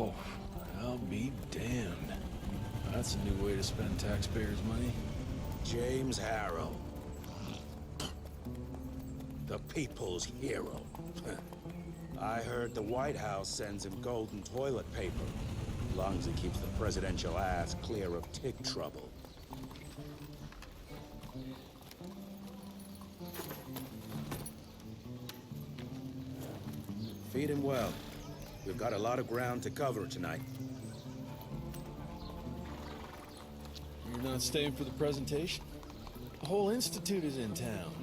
Oh, I'll be damned. That's a new way to spend taxpayers' money. James Harrow. The people's hero. I heard the White House sends him golden toilet paper. As long as it keeps the presidential ass clear of tick trouble. Feed him well. We've got a lot of ground to cover tonight. You're not staying for the presentation? The whole institute is in town.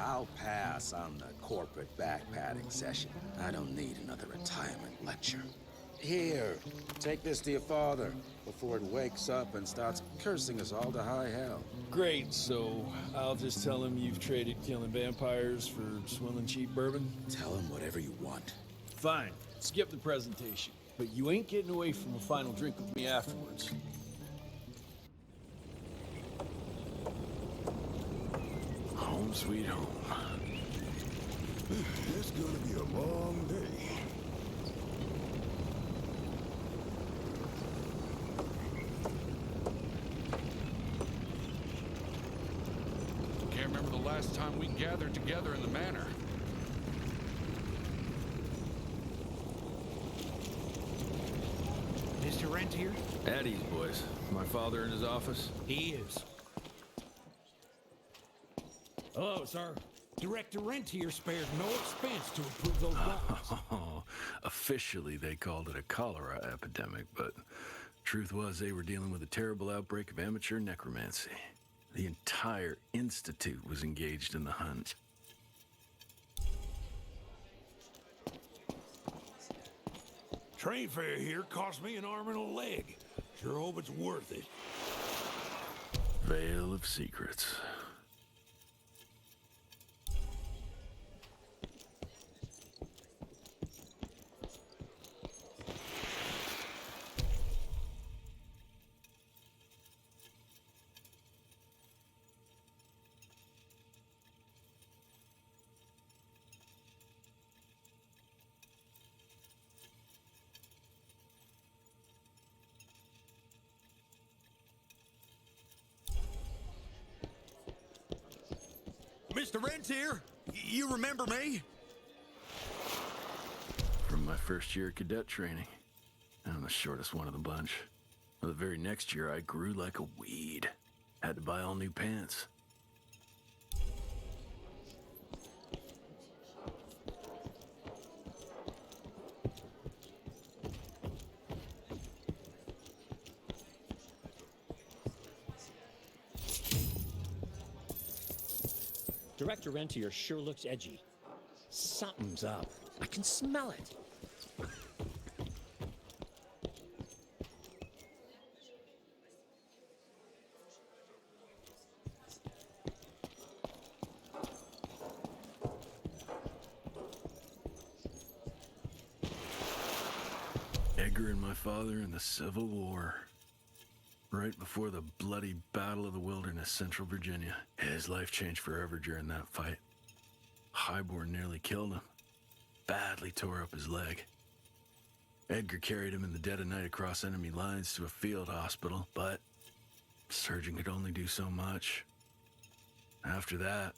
I'll pass on the corporate backpatting session. I don't need another retirement lecture. Here, take this to your father before it wakes up and starts cursing us all to high hell. Great, so I'll just tell him you've traded killing vampires for swilling cheap bourbon? Tell him whatever you want. Fine, skip the presentation. But you ain't getting away from a final drink with me afterwards. Home sweet home. It's gonna be a long day. Can't remember the last time we gathered together in the manor. Mr. Rentier? At ease, boys. My father in his office? He is. Hello, sir. Director Rentier spared no expense to improve those weapons. Oh, officially they called it a cholera epidemic, but truth was they were dealing with a terrible outbreak of amateur necromancy. The entire institute was engaged in the hunt. Train fare here cost me an arm and a leg. Sure hope it's worth it. Veil of secrets. Mr. Rentier, you remember me? From my first year of cadet training. I'm the shortest one of the bunch. The very next year, I grew like a weed. Had to buy all new pants. Director Rentier sure looks edgy. Something's up. I can smell it. Edgar and my father in the Civil War. Right before the bloody Battle of the Wilderness, Central Virginia. His life changed forever during that fight. Highborn nearly killed him. Badly tore up his leg. Edgar carried him in the dead of night across enemy lines to a field hospital, but the surgeon could only do so much. After that,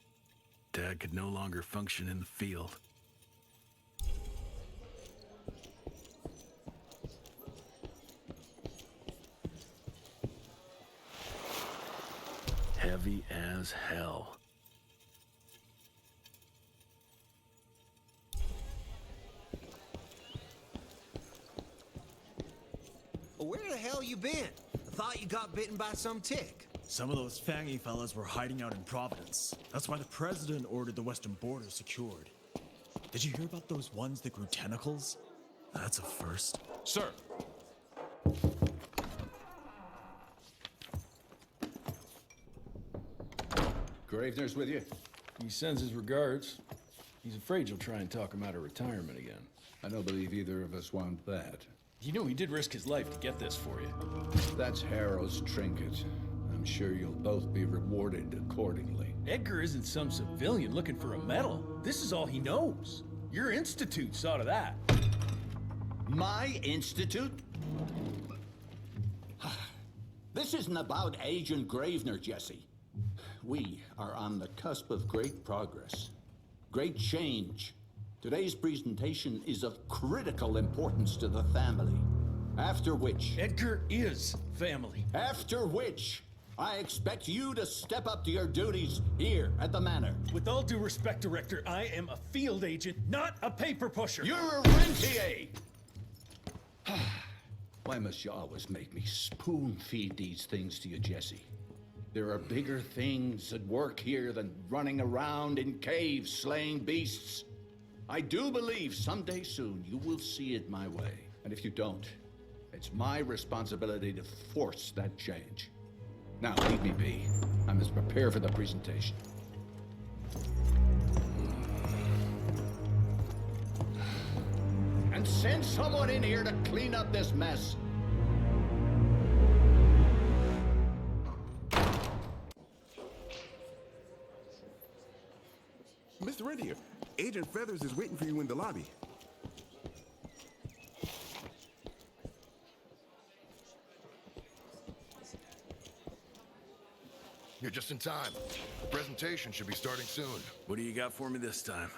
Dad could no longer function in the field. Heavy as hell. Where the hell you been? I thought you got bitten by some tick. Some of those fangy fellas were hiding out in Providence. That's why the president ordered the western border secured. Did you hear about those ones that grew tentacles? That's a first. Sir. Gravener's with you? He sends his regards. He's afraid you'll try and talk him out of retirement again. I don't believe either of us want that. You know he did risk his life to get this for you. That's Harrow's trinket. I'm sure you'll both be rewarded accordingly. Edgar isn't some civilian looking for a medal. This is all he knows. Your institute saw to that. My institute? This isn't about Agent Gravener, Jesse. We are on the cusp of great progress, great change. Today's presentation is of critical importance to the family. After which... Edgar is family. After which, I expect you to step up to your duties here at the Manor. With all due respect, Director, I am a field agent, not a paper pusher. You're a rentier! Why must you always make me spoon-feed these things to you, Jesse? There are bigger things at work here than running around in caves slaying beasts. I do believe someday soon you will see it my way. And if you don't, it's my responsibility to force that change. Now, leave me be. I must prepare for the presentation. And send someone in here to clean up this mess. Mr. Rentier, Agent Feathers is waiting for you in the lobby. You're just in time. The presentation should be starting soon. What do you got for me this time?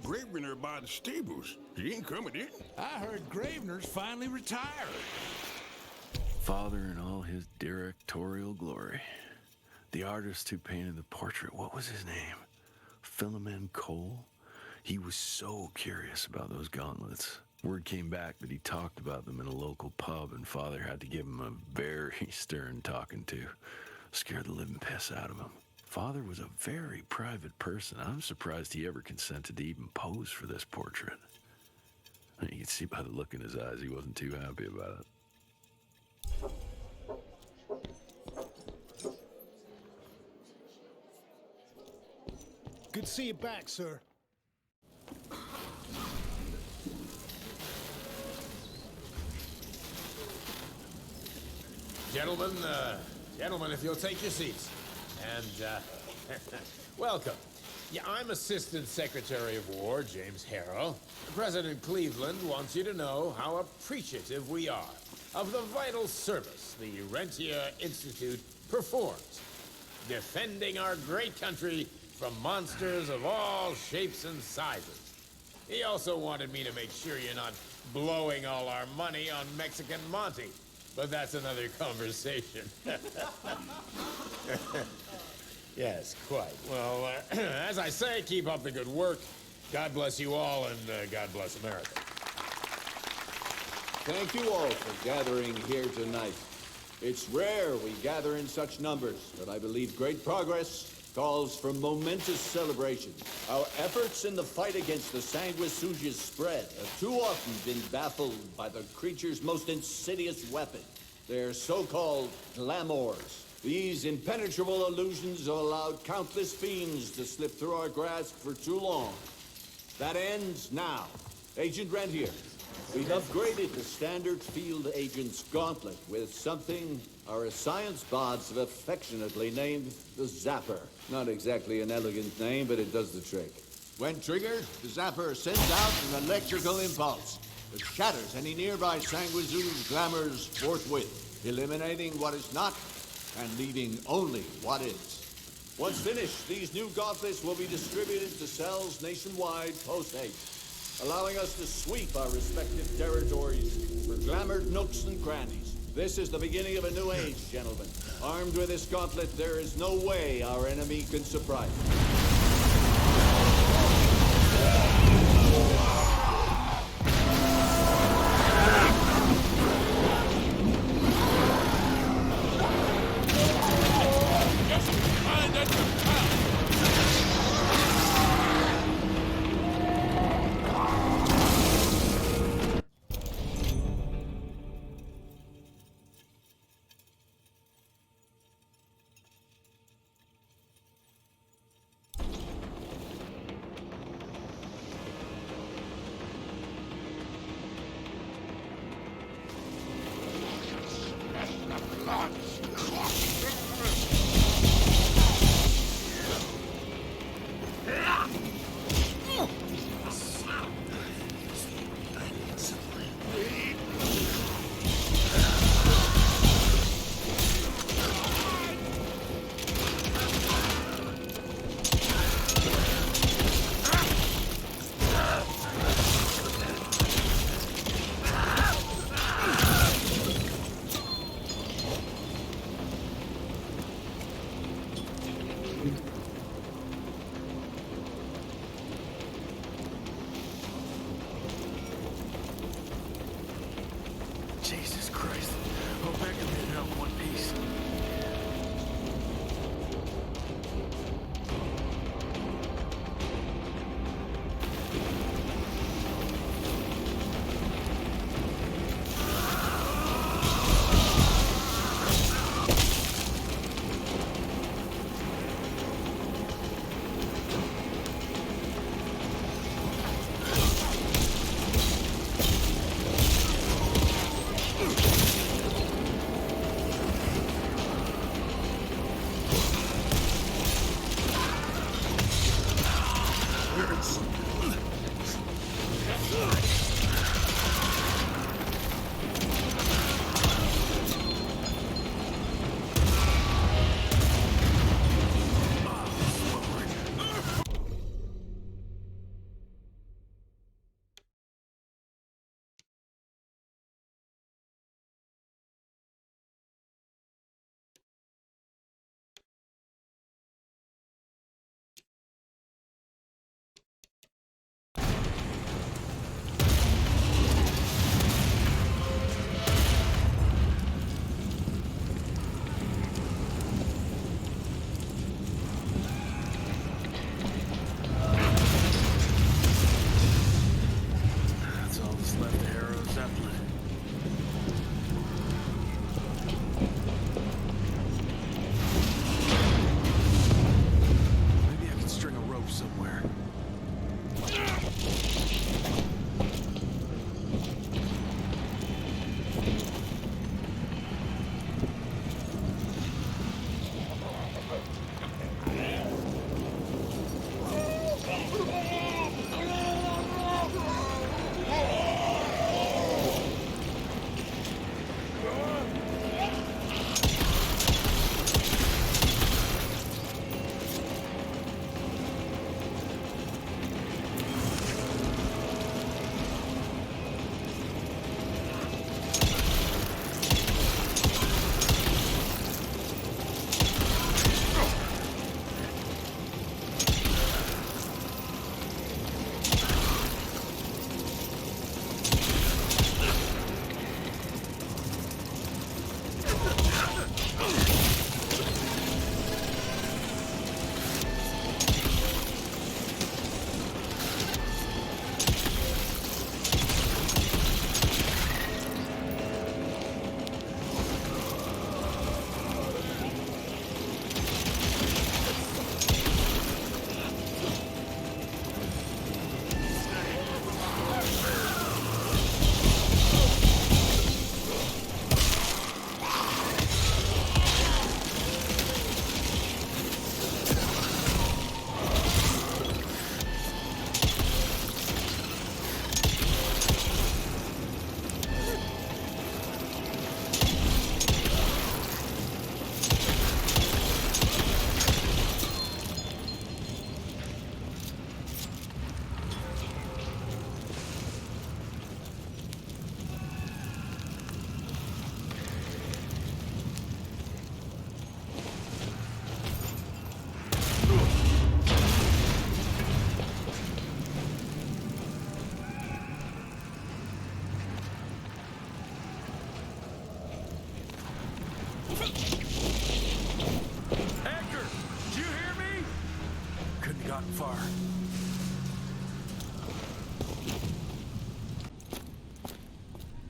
Gravener by the stables. He ain't coming in. I heard Gravener's finally retired. Father in all his directorial glory. The artist who painted the portrait, what was his name? Philomen Cole? He was so curious about those gauntlets. Word came back that he talked about them in a local pub, and Father had to give him a very stern talking to. Scared the living piss out of him. Father was a very private person. I'm surprised he ever consented to even pose for this portrait. You can see by the look in his eyes he wasn't too happy about it. Good to see you back, sir. Gentlemen, if you'll take your seats. And, welcome. Yeah, I'm Assistant Secretary of War, James Harrow. President Cleveland wants you to know how appreciative we are of the vital service the Rentier Institute performs, defending our great country from monsters of all shapes and sizes. He also wanted me to make sure you're not blowing all our money on Mexican Monty, but that's another conversation. Yes, quite. Well, as I say, keep up the good work. God bless you all, and God bless America. Thank you all for gathering here tonight. It's rare we gather in such numbers, but I believe great progress calls for momentous celebration. Our efforts in the fight against the sanguisuga's spread have too often been baffled by the creature's most insidious weapon, their so-called glamours. These impenetrable illusions have allowed countless fiends to slip through our grasp for too long. That ends now. Agent Rentier, we've upgraded the standard field agent's gauntlet with something our science bots have affectionately named the ZAPPER. Not exactly an elegant name, but it does the trick. When triggered, the ZAPPER sends out an electrical impulse that shatters any nearby sanguisuga's glamours forthwith, eliminating what is not and leaving only what is. Once finished, these new gauntlets will be distributed to cells nationwide post-haste, allowing us to sweep our respective territories for glamored nooks and crannies. This is the beginning of a new age, gentlemen. Armed with this gauntlet, there is no way our enemy can surprise us.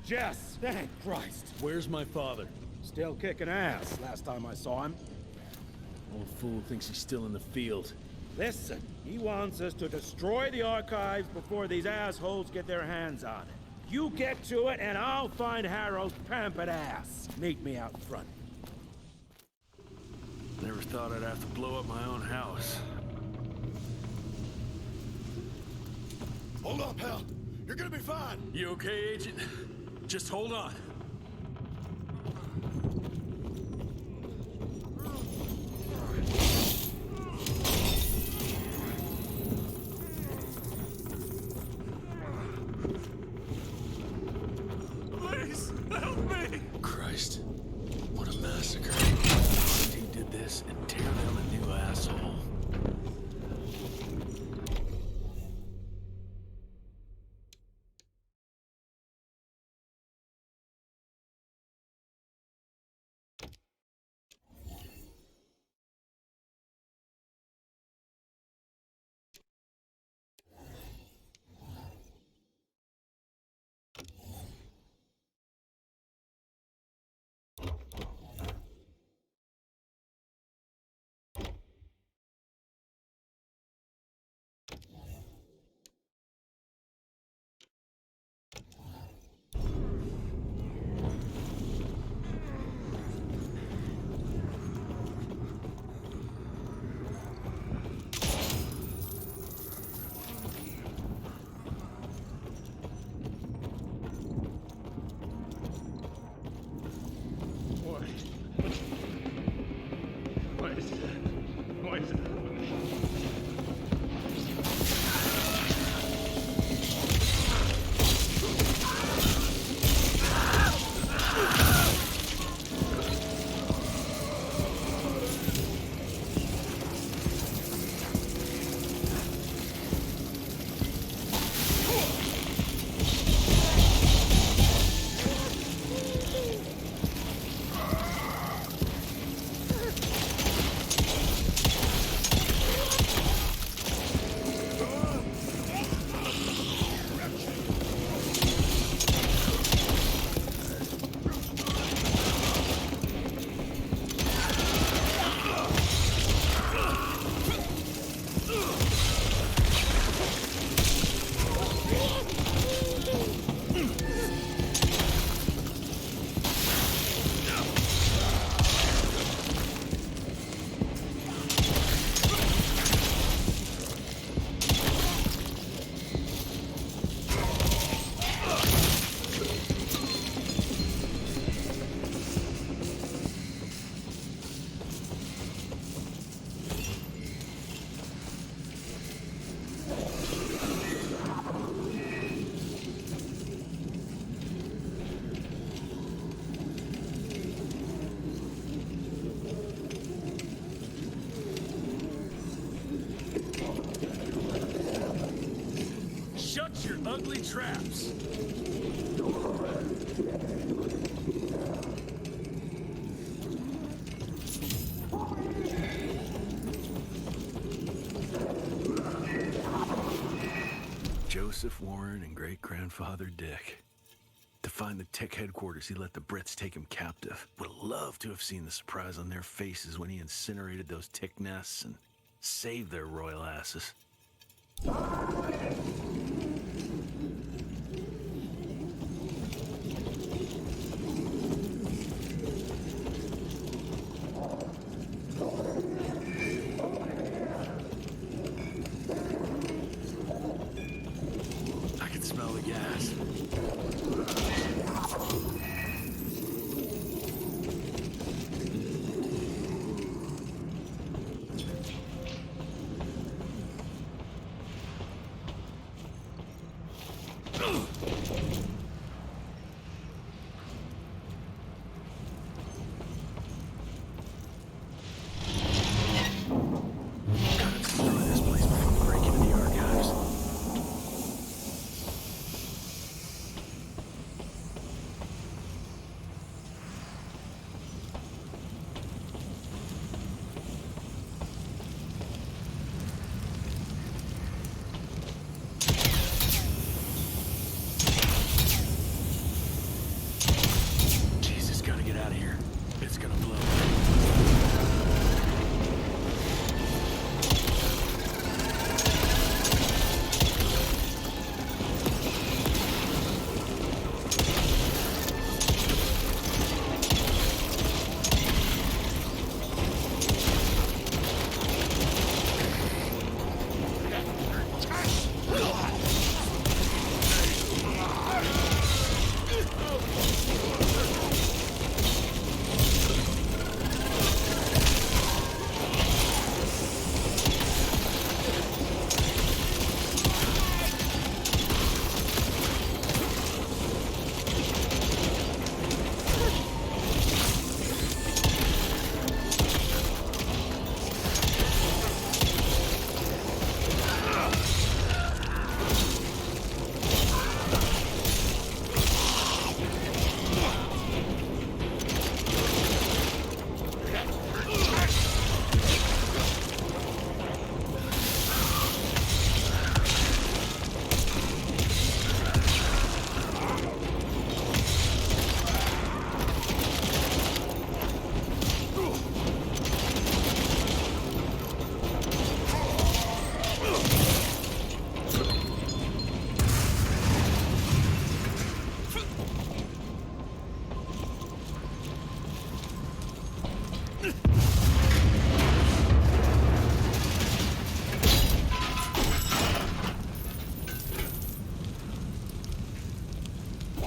Jess! Thank Christ! Where's my father? Still kicking ass, last time I saw him. Old fool thinks he's still in the field. Listen, he wants us to destroy the archives before these assholes get their hands on it. You get to it, and I'll find Harold's pampered ass. Meet me out front. Never thought I'd have to blow up my own house. Hold up, pal. You're gonna be fine. You okay, Agent? Just hold on. Please, help me! Christ, what a massacre. He did this and tear them a new asshole. Shut your ugly traps! Joseph Warren and great-grandfather Dick. To find the tech headquarters, he let the Brits take him captive. Would have loved to have seen the surprise on their faces when he incinerated those tick nests and saved their royal asses. I can smell the gas.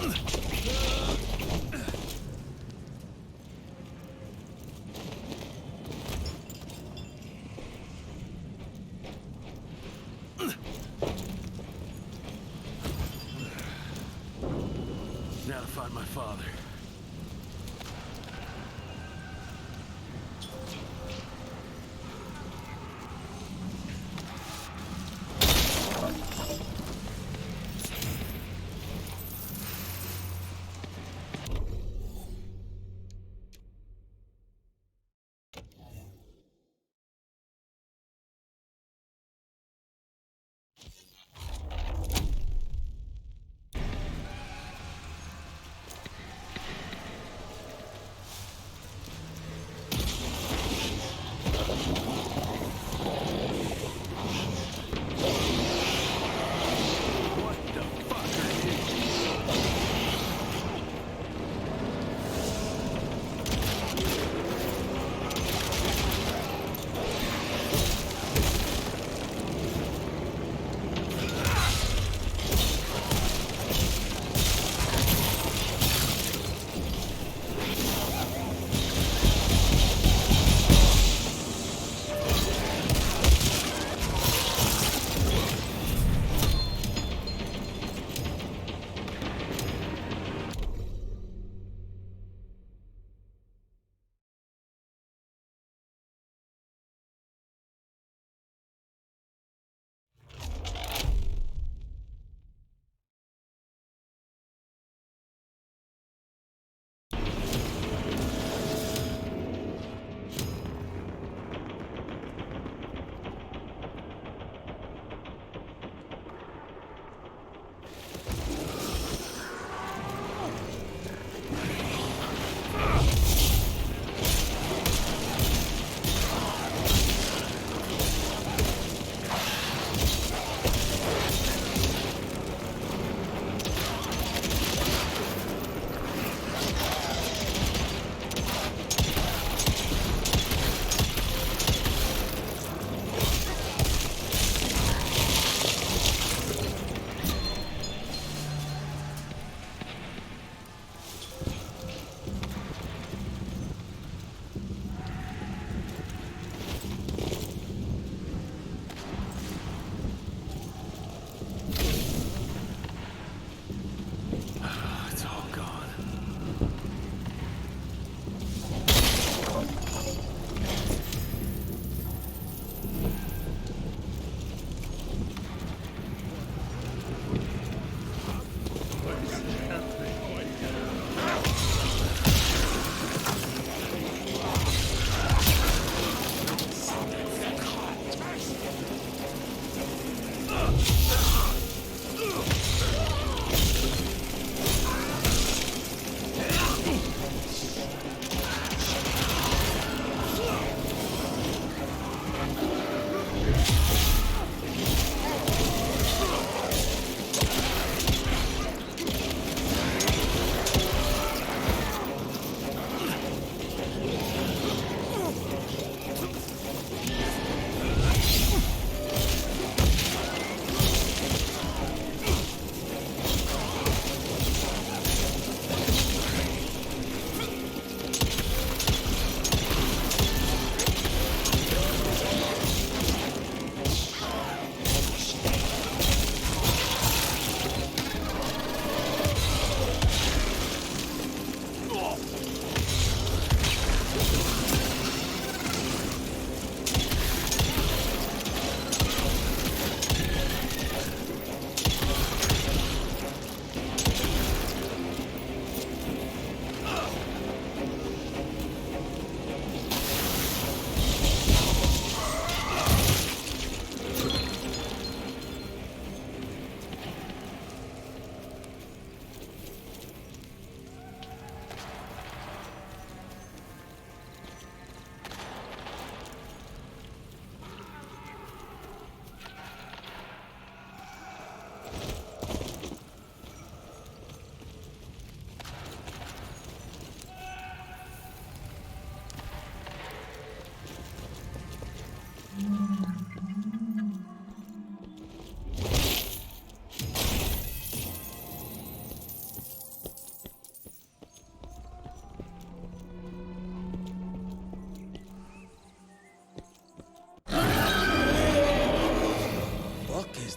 Now to find my father.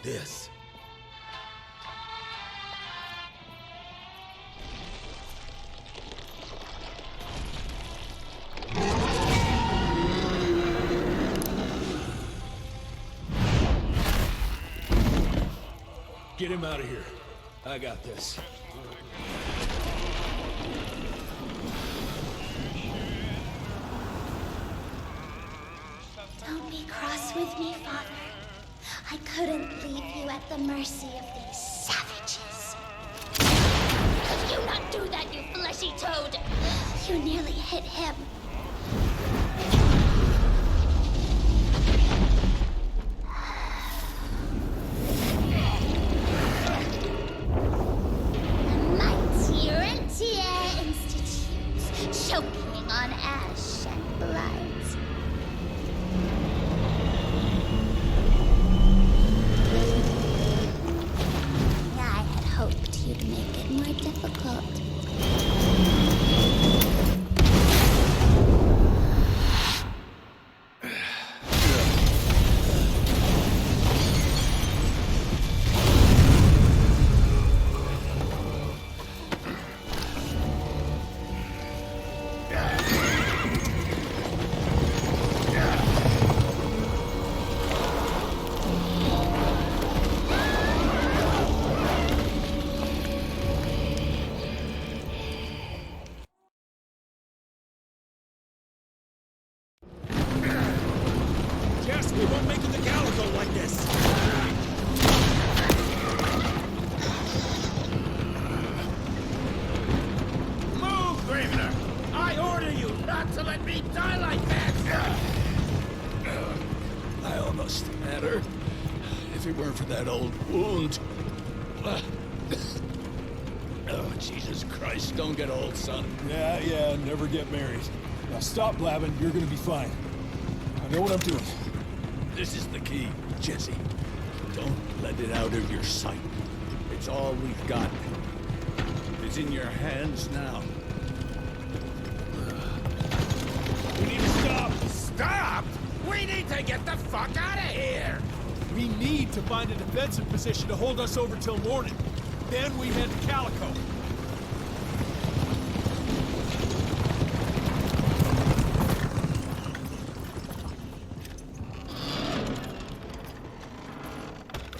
this? Get him out of here. I got this. Don't be cross with me, Father. I couldn't leave you at the mercy of these savages. Could you not do that, you fleshy toad? You nearly hit him. The mighty Rentier Institute, choking on ash and blood. I had hoped you'd make it more difficult. Jess, we won't make it to Calico like this. Move, Gravener! I order you not to let me die like that! I almost had her. If it weren't for that old wound. Oh, Jesus Christ, don't get old, son. Yeah, never get married. Now stop blabbing, you're gonna be fine. I know what I'm doing. This is the key, Jesse. Don't let it out of your sight. It's all we've got. It's in your hands now. We need to stop! Stop? We need to get the fuck out of here! We need to find a defensive position to hold us over till morning. Then we head to Calico.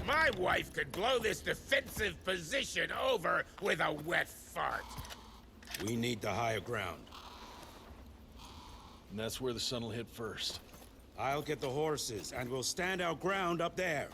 My wife could blow this defensive position over with a wet fart. We need the higher ground. And that's where the sun will hit first. I'll get the horses, and we'll stand our ground up there.